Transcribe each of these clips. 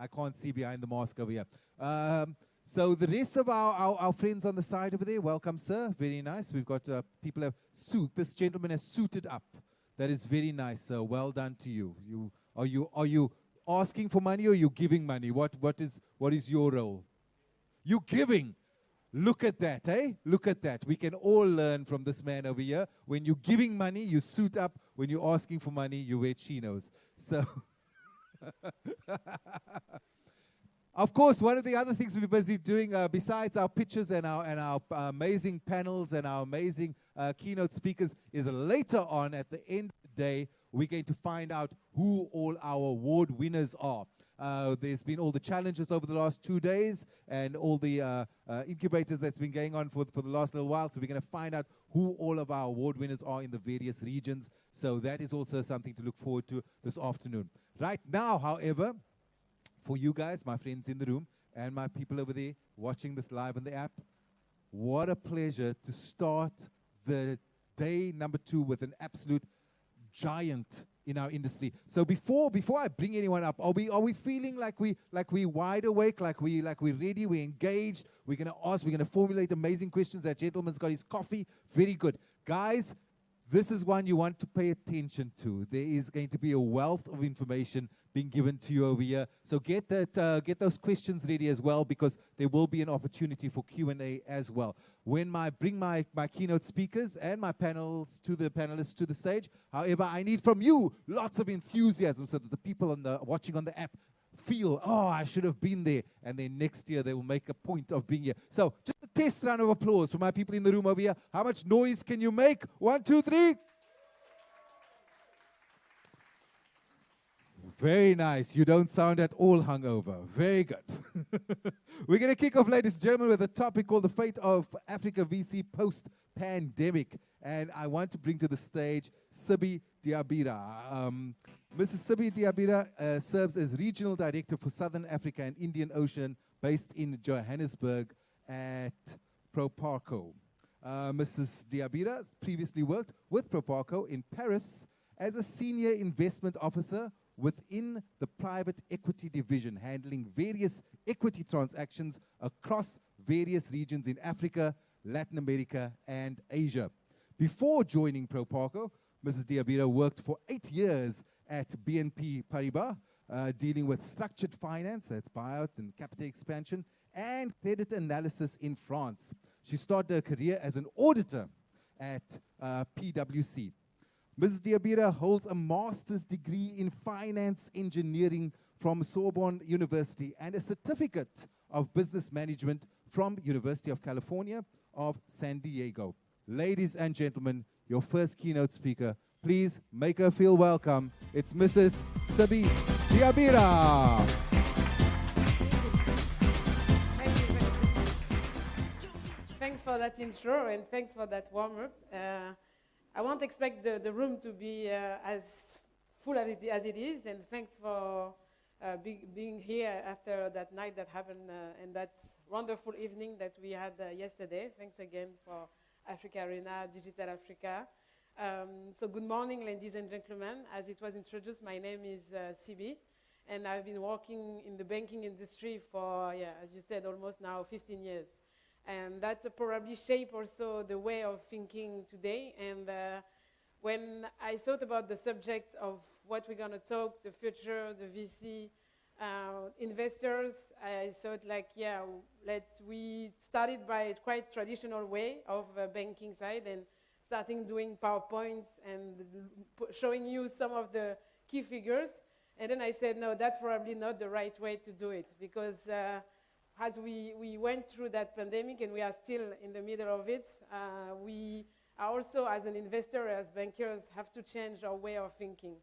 I can't see behind the mask over here. So the rest of our friends on the side over there, welcome, sir. Very nice. We've got people have this gentleman has suited up. That is very nice, sir. Well done to you. Are you asking for money or are you giving money? What is your role? You giving. Look at that, eh? Look at that. We can all learn from this man over here. When you're giving money, you suit up. When you're asking for money, you wear chinos. So, of course, one of the other things we're busy doing, besides our pitches and our amazing panels and our amazing keynote speakers, is later on at the end of the day, we're going to find out who all our award winners are. There's been all the challenges over the last 2 days and all the incubators that's been going on for the last little while. So we're going to find out who all of our award winners are in the various regions. So that is also something to look forward to this afternoon. Right now, however, for you guys, my friends in the room, and my people over there watching this live on the app, what a pleasure to start the day number 2 with an absolute giant in our industry. So before I bring anyone up, are we feeling like we wide awake, like we're ready, we're engaged, we're gonna formulate amazing questions. That gentleman's got his coffee. Very good. Guys, this is one you want to pay attention to. There is going to be a wealth of information being given to you over here. So get those questions ready as well, because there will be an opportunity for Q&A as well. When I bring my keynote speakers and my panelists to the stage, however, I need from you lots of enthusiasm so that the people watching on the app feel, oh, I should have been there. And then next year they will make a point of being here. So just a test round of applause for my people in the room over here. How much noise can you make? 1, 2, 3. Very nice. You don't sound at all hungover. Very good. We're going to kick off, ladies and gentlemen, with a topic called the fate of Africa VC post-pandemic. And I want to bring to the stage Siby Diabira. Mrs. Siby Diabira serves as Regional Director for Southern Africa and Indian Ocean, based in Johannesburg at Proparco. Mrs. Diabira previously worked with Proparco in Paris as a Senior Investment Officer within the private equity division, handling various equity transactions across various regions in Africa, Latin America, and Asia. Before joining Proparco, Mrs. Diabira worked for 8 years at BNP Paribas, dealing with structured finance, that's buyout and capital expansion, and credit analysis in France. She started her career as an auditor at PwC. Mrs. Diabira holds a master's degree in finance engineering from Sorbonne University and a certificate of business management from University of California of San Diego. Ladies and gentlemen, your first keynote speaker, please make her feel welcome. It's Mrs. Siby Diabira. Thanks for that intro and thanks for that warm-up. I won't expect the room to be as full as it is, and thanks for being here after that night that happened and that wonderful evening that we had yesterday. Thanks again for AfricArena, Digital Africa. So good morning, ladies and gentlemen. As it was introduced, my name is Siby, and I've been working in the banking industry for, as you said, almost now 15 years. And that probably shaped also the way of thinking today. And when I thought about the subject of what we're going to talk, the future, the VC, investors, I thought like, we started by a quite traditional way of banking side and starting doing PowerPoints and showing you some of the key figures. And then I said, no, that's probably not the right way to do it, because as we went through that pandemic and we are still in the middle of it, we are also, as an investor, as bankers, have to change our way of thinking.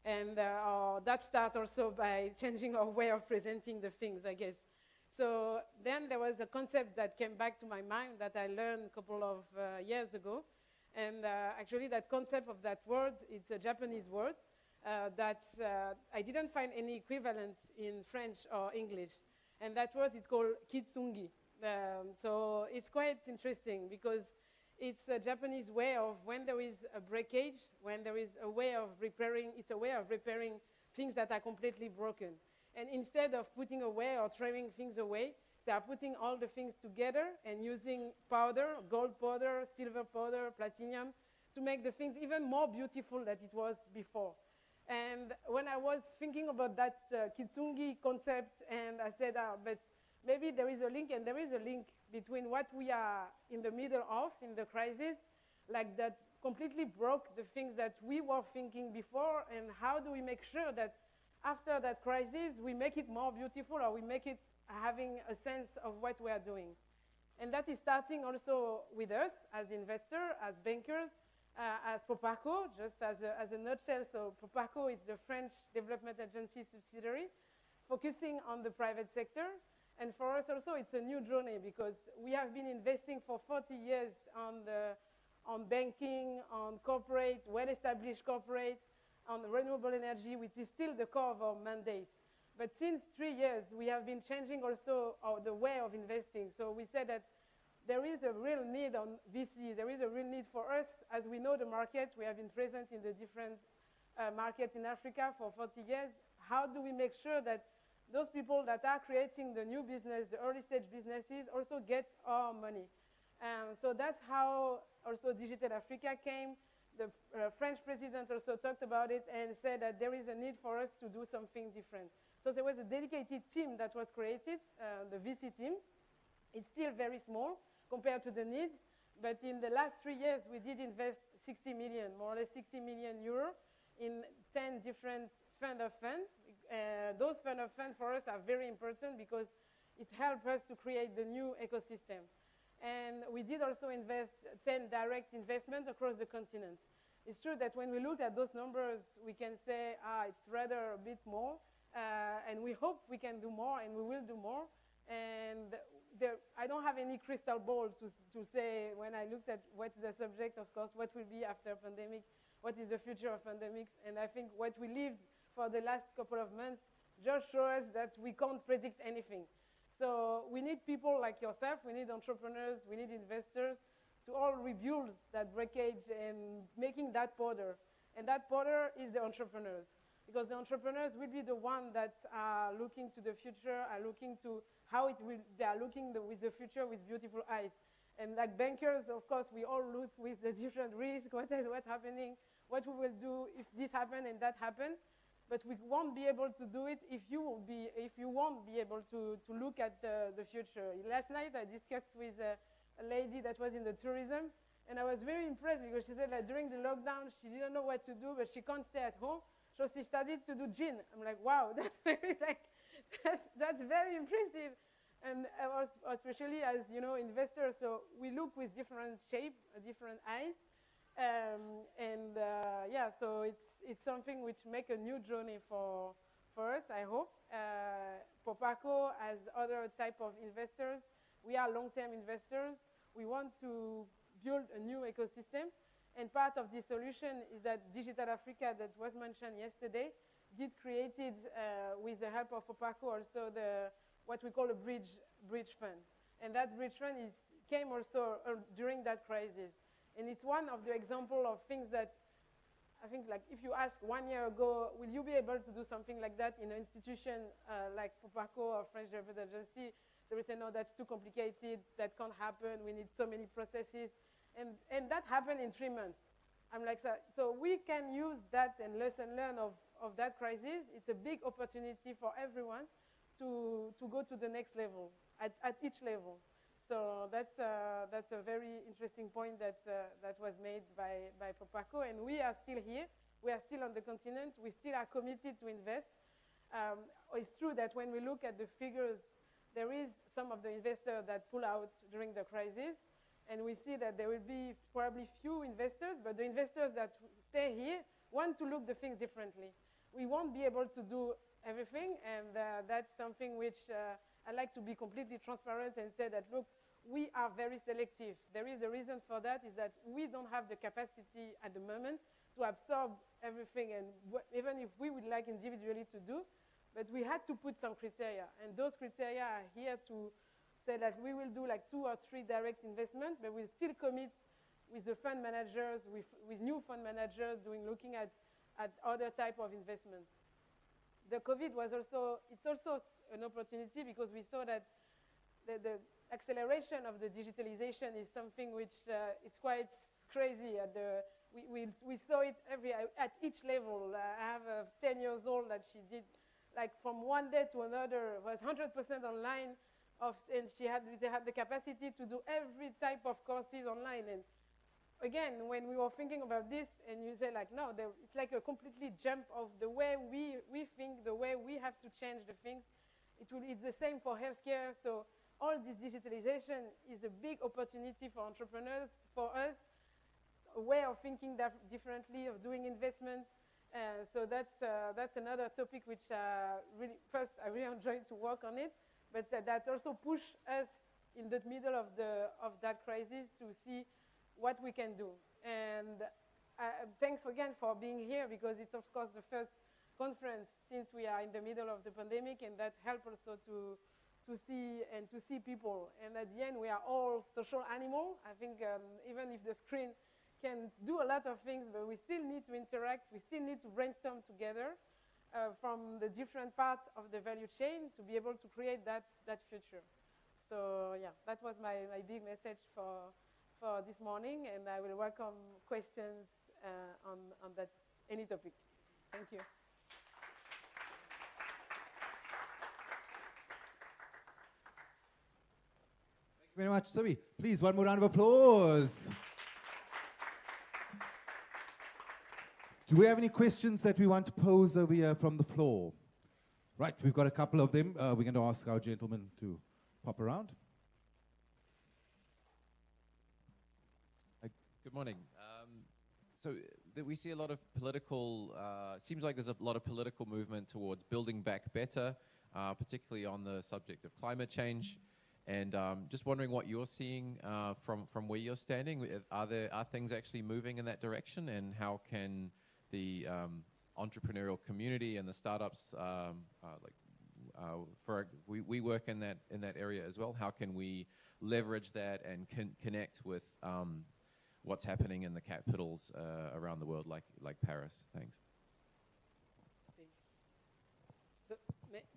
And that starts also by changing our way of presenting the things, I guess. So then there was a concept that came back to my mind that I learned a couple of years ago. And actually that concept of that word, it's a Japanese word that I didn't find any equivalent in French or English. And that word is called kitsungi. So it's quite interesting because it's a Japanese way of when there is a breakage, when there is a way of repairing, it's a way of repairing things that are completely broken. And instead of putting away or throwing things away, they are putting all the things together and using powder, gold powder, silver powder, platinum, to make the things even more beautiful than it was before. And when I was thinking about that Kitsungi concept, and I said, but maybe there is a link, and there is a link between what we are in the middle of in the crisis, like that completely broke the things that we were thinking before, and how do we make sure that after that crisis we make it more beautiful, or we make it having a sense of what we are doing. And that is starting also with us as investors, as bankers, as Popaco, just as a nutshell. So Popaco is the French Development Agency subsidiary, focusing on the private sector. And for us also, it's a new journey, because we have been investing for 40 years on banking, on corporate, well-established corporate, on renewable energy, which is still the core of our mandate. But since 3 years, we have been changing also the way of investing. So we said that there is a real need on VC. There is a real need for us, as we know the market. We have been present in the different markets in Africa for 40 years. How do we make sure that those people that are creating the new business, the early stage businesses, also get our money? So that's how also Digital Africa came. The French president also talked about it and said that there is a need for us to do something different. So there was a dedicated team that was created, the VC team. It's still very small compared to the needs, but in the last 3 years, we did invest 60 million, more or less 60 million euro in 10 different fund of funds. Those fund of funds for us are very important, because it helps us to create the new ecosystem. And we did also invest 10 direct investments across the continent. It's true that when we look at those numbers, we can say, it's rather a bit small, and we hope we can do more, and we will do more. And I don't have any crystal ball to say, when I looked at what's the subject, of course, what will be after pandemic, what is the future of pandemics. And I think what we lived for the last couple of months just shows us that we can't predict anything. So we need people like yourself, we need entrepreneurs, we need investors to all rebuild that breakage and making that powder. And that powder is the entrepreneurs. Because the entrepreneurs will be the ones that are looking to the future, are looking to how it will, they are looking with the future with beautiful eyes. And like bankers, of course, we all look with the different risks, what's happening, what we will do if this happens and that happens. But we won't be able to do it if you won't be able to look at the future. Last night, I discussed with a lady that was in the tourism, and I was very impressed, because she said that during the lockdown, she didn't know what to do, but she can't stay at home. So she started to do gin. I'm like, wow, that's very impressive. And I was, especially as investors, so we look with different shape, different eyes, so it's something which make a new journey for us, I hope. Popaco, as other type of investors, we are long-term investors. We want to build a new ecosystem. And part of the solution is that Digital Africa, that was mentioned yesterday, did create it with the help of Popaco, also what we call a bridge fund. And that bridge fund came also during that crisis. And it's one of the example of things that I think, like, if you ask 1 year ago, will you be able to do something like that in an institution like Popaco or French Development Agency? They will say, no, that's too complicated, that can't happen, we need so many processes. And that happened in 3 months. I'm like, so we can use that and lesson learn of that crisis. It's a big opportunity for everyone to go to the next level, at each level. So that's a very interesting point that was made by Popaco. And we are still here. We are still on the continent. We still are committed to invest. It's true that when we look at the figures, there is some of the investors that pull out during the crisis. And we see that there will be probably few investors, but the investors that stay here want to look the things differently. We won't be able to do everything, and that's something which I like to be completely transparent and say that, look, we are very selective. There is a reason for that, is that we don't have the capacity at the moment to absorb everything, and even if we would like individually to do, but we had to put some criteria, and those criteria are here to say that we will do like 2 or 3 direct investments, but we'll still commit with the fund managers, with new fund managers, looking at other type of investments. the COVID was also, it's also an opportunity because we saw that the acceleration of the digitalization is something which it's quite crazy. We saw it at each level. I have a 10 years old that she did, like from one day to another, was 100% online, and they had the capacity to do every type of courses online. And again, when we were thinking about this, and you say like, no, it's like a completely jump of the way we think, the way we have to change the things. It's the same for healthcare. So all this digitalization is a big opportunity for entrepreneurs, for us, a way of thinking differently, of doing investment. So that's another topic which really, first, I really enjoyed to work on it, but that also pushed us in the middle of that crisis to see what we can do. And thanks again for being here, because it's of course the first conference since we are in the middle of the pandemic, and that helped also to see people. And at the end, we are all social animals. I think even if the screen can do a lot of things, but we still need to interact. We still need to brainstorm together from the different parts of the value chain to be able to create that future. So yeah, that was my big message for this morning, and I will welcome questions on that, any topic. Thank you. Thank you very much, Siby. Please, one more round of applause. Do we have any questions that we want to pose over here from the floor? Right, we've got a couple of them. We're going to ask our gentleman to pop around. Good morning. So we see a lot of political, seems like there's a lot of political movement towards building back better, particularly on the subject of climate change. And just wondering what you're seeing from where you're standing. Are things actually moving in that direction? And how can the entrepreneurial community and the startups, we work in that area as well. How can we leverage that and connect with what's happening in the capitals around the world, like Paris? Thanks. So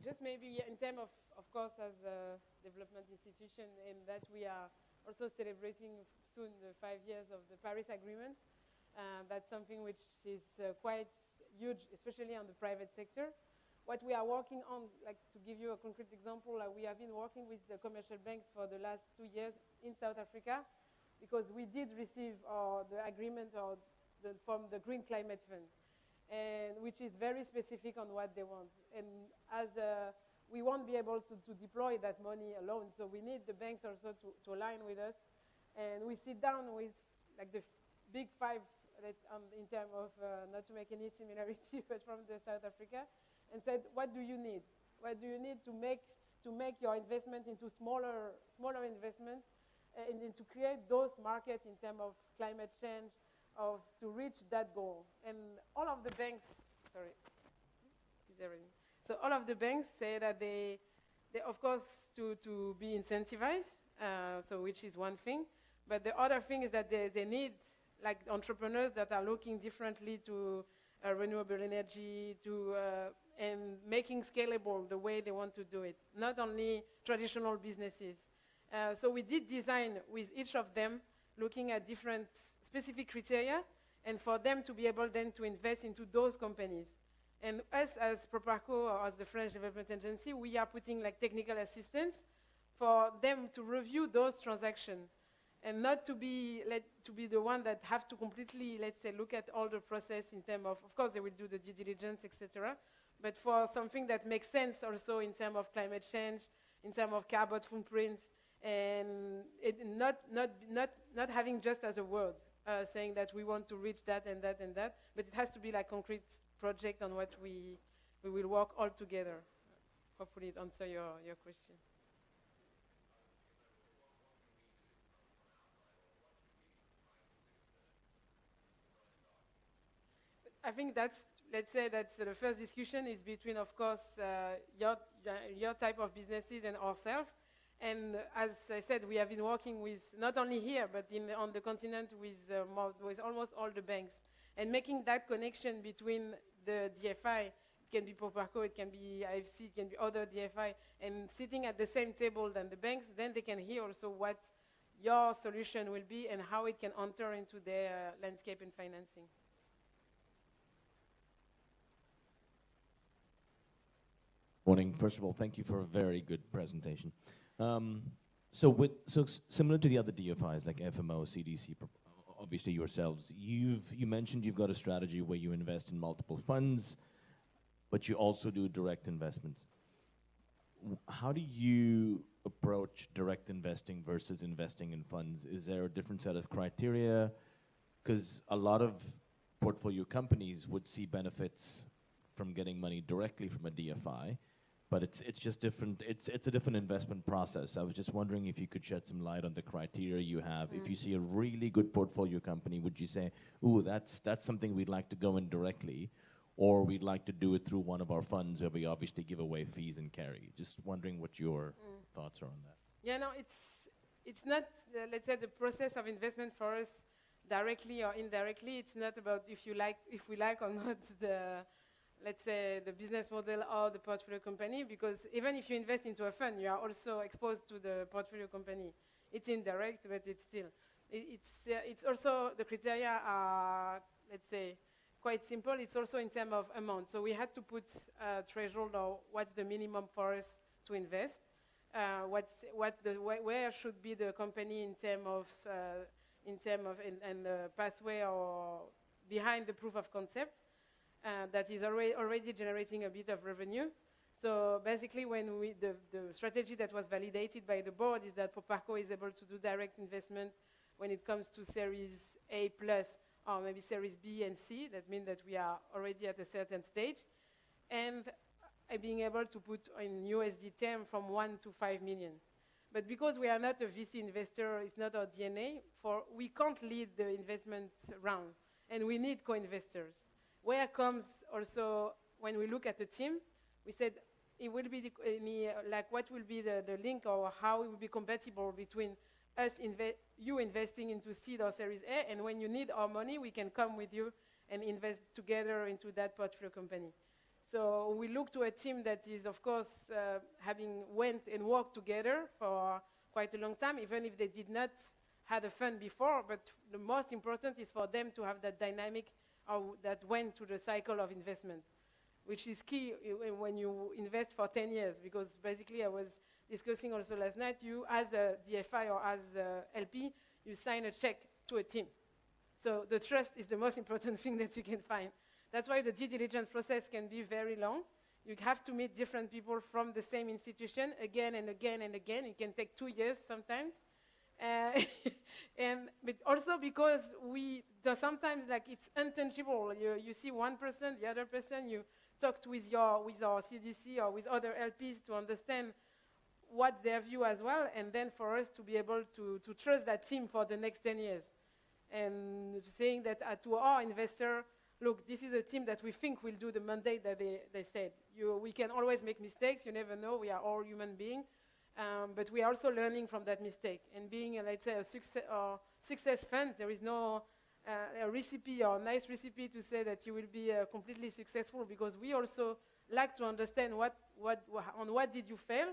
just maybe in terms of course, as a development institution, in that we are also celebrating soon the 5 years of the Paris Agreement. That's something which is quite huge, especially on the private sector. What we are working on, like to give you a concrete example, we have been working with the commercial banks for the last 2 years in South Africa, because we did receive the agreement from the Green Climate Fund, and which is very specific on what they want. And as we won't be able to deploy that money alone, so we need the banks also to align with us. And we sit down with like the big five, in terms of, not to make any similarity, but from the South Africa, and said, what do you need? What do you need to make your investment into smaller investments, and to create those markets in terms of climate change, to reach that goal? And all of the banks, so all of the banks say that they of course, to be incentivized, so which is one thing, but the other thing is that they need like entrepreneurs that are looking differently to renewable energy, and making scalable the way they want to do it, not only traditional businesses. So we did design with each of them, looking at different specific criteria, and for them to be able then to invest into those companies. And us as Proparco, or as the French Development Agency, we are putting like technical assistance for them to review those transactions, and not to be the one that have to completely, let's say, look at all the process in terms of course, they will do the due diligence, etc. But for something that makes sense also in terms of climate change, in terms of carbon footprints, and not having just as a word, saying that we want to reach that and that and that, but it has to be like concrete project on what we will work all together. Hopefully it answers your question. I think let's say that's the first discussion is between, of course, your type of businesses and ourselves. And as I said, we have been working with, not only here, but on the continent with almost all the banks, and making that connection between the DFI It can be Proparco, it can be IFC, it can be other DFI, and sitting at the same table than the banks, then they can hear also what your solution will be and how it can enter into their landscape and financing. Morning. First of all, thank you for a very good presentation. Similar to the other DFIs like FMO, CDC, obviously yourselves, you mentioned you've got a strategy where you invest in multiple funds, but you also do direct investments. How do you approach direct investing versus investing in funds? Is there a different set of criteria? Because a lot of portfolio companies would see benefits from getting money directly from a DFI, but it's just different. It's a different investment process. I was just wondering if you could shed some light on the criteria you have. If you see a really good portfolio company, would you say, ooh, that's something we'd like to go in directly, or we'd like to do it through one of our funds where we obviously give away fees and carry? Just wondering what your thoughts are on that. Yeah, no, it's not, let's say, the process of investment for us directly or indirectly. It's not about if we like or not the, let's say, the business model or the portfolio company, because even if you invest into a fund, you are also exposed to the portfolio company. It's indirect, but it's still. It's also, the criteria are, let's say, quite simple. It's also in terms of amount. So we had to put a threshold or what's the minimum for us to invest. Where should be the company in terms of the pathway or behind the proof of concept that is already generating a bit of revenue. So basically, when the strategy that was validated by the board is that Proparco is able to do direct investment when it comes to Series A plus or maybe Series B and C. That means that we are already at a certain stage, and being able to put in USD term from 1 to 5 million. But because we are not a VC investor, it's not our DNA, we can't lead the investment round, and we need co-investors. Where comes also, when we look at the team, we said it will be what will be the link or how it will be compatible between us, you investing into seed or Series A, and when you need our money, we can come with you and invest together into that portfolio company. So we look to a team that is, of course, having went and worked together for quite a long time, even if they did not have a fund before, but the most important is for them to have that dynamic that went through the cycle of investment, which is key when you invest for 10 years, because basically I was discussing also last night, you as a DFI or as a LP, you sign a check to a team. So the trust is the most important thing that you can find. That's why the due diligence process can be very long. You have to meet different people from the same institution again and again and again. It can take 2 years sometimes. But also because sometimes like it's intangible. You see one person, the other person, you talked with our CDC or with other LPs to understand what their view as well, and then for us to be able to trust that team for the next 10 years. And saying that to our investor, look, this is a team that we think will do the mandate that they said. We can always make mistakes, you never know, we are all human beings. But we are also learning from that mistake. And being, let's say, a success fund, there is no a recipe or nice recipe to say that you will be completely successful, because we also like to understand on what did you fail,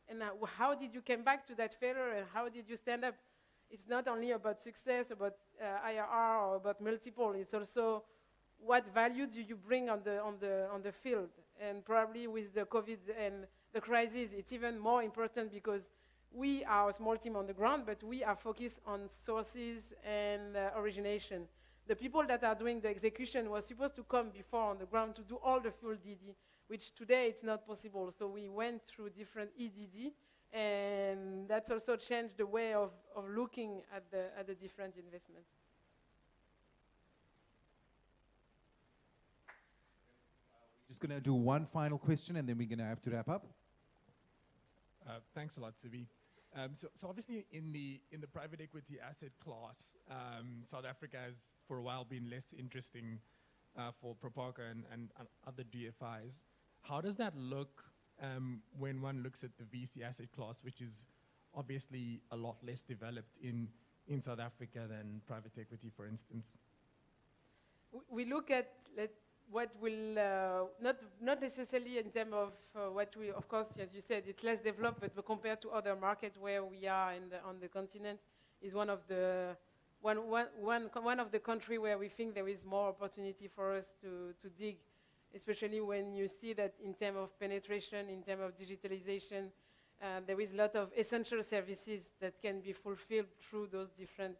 and how did you come back to that failure, and how did you stand up. It's not only about success, about IRR or about multiple. It's also what value do you bring on the field. And probably with the COVID and the crisis, it's even more important, because we are a small team on the ground, but we are focused on sources and origination. The people that are doing the execution were supposed to come before on the ground to do all the full DD, which today it's not possible. So we went through different EDD, and that's also changed the way of looking at the different investments. Just going to do one final question, and then we're going to have to wrap up. Thanks a lot, Siby. So obviously in the private equity asset class, South Africa has for a while been less interesting for Proparco and other DFIs. How does that look when one looks at the VC asset class, which is obviously a lot less developed in South Africa than private equity, for instance? We look at what will not necessarily in terms of what we, of course, as you said, it's less developed, but compared to other markets where we are on the continent, is one of the country where we think there is more opportunity for us to dig, especially when you see that in terms of penetration, in terms of digitalization, there is a lot of essential services that can be fulfilled through those different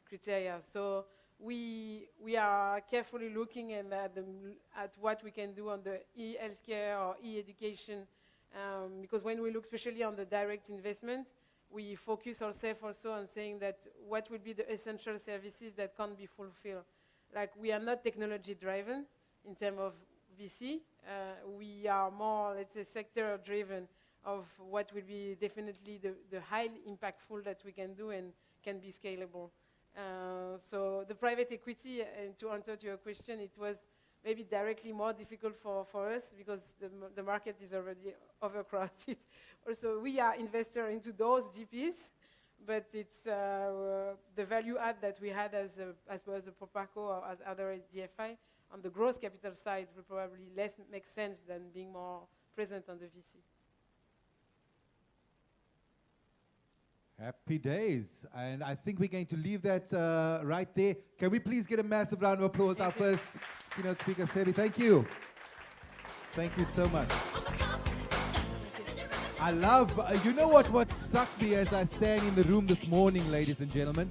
criteria. So we are carefully looking at what we can do on the e-healthcare or e-education, because when we look especially on the direct investment, we focus ourselves also on saying that what would be the essential services that can't be fulfilled. Like, we are not technology driven in terms of VC. We are more, let's say, sector driven of what will be definitely the highly impactful that we can do and can be scalable. So the private equity, and to answer to your question, it was maybe directly more difficult for us because the market is already overcrowded. Also, we are investor into those GPs, but it's the value add that we had as well as a Proparco or as other DFI on the gross capital side will probably less make sense than being more present on the VC. Happy days. And I think we're going to leave that right there. Can we please get a massive round of applause? Our first keynote speaker, Siby. Thank you. Thank you so much. I love, you know what struck me as I stand in the room this morning, ladies and gentlemen?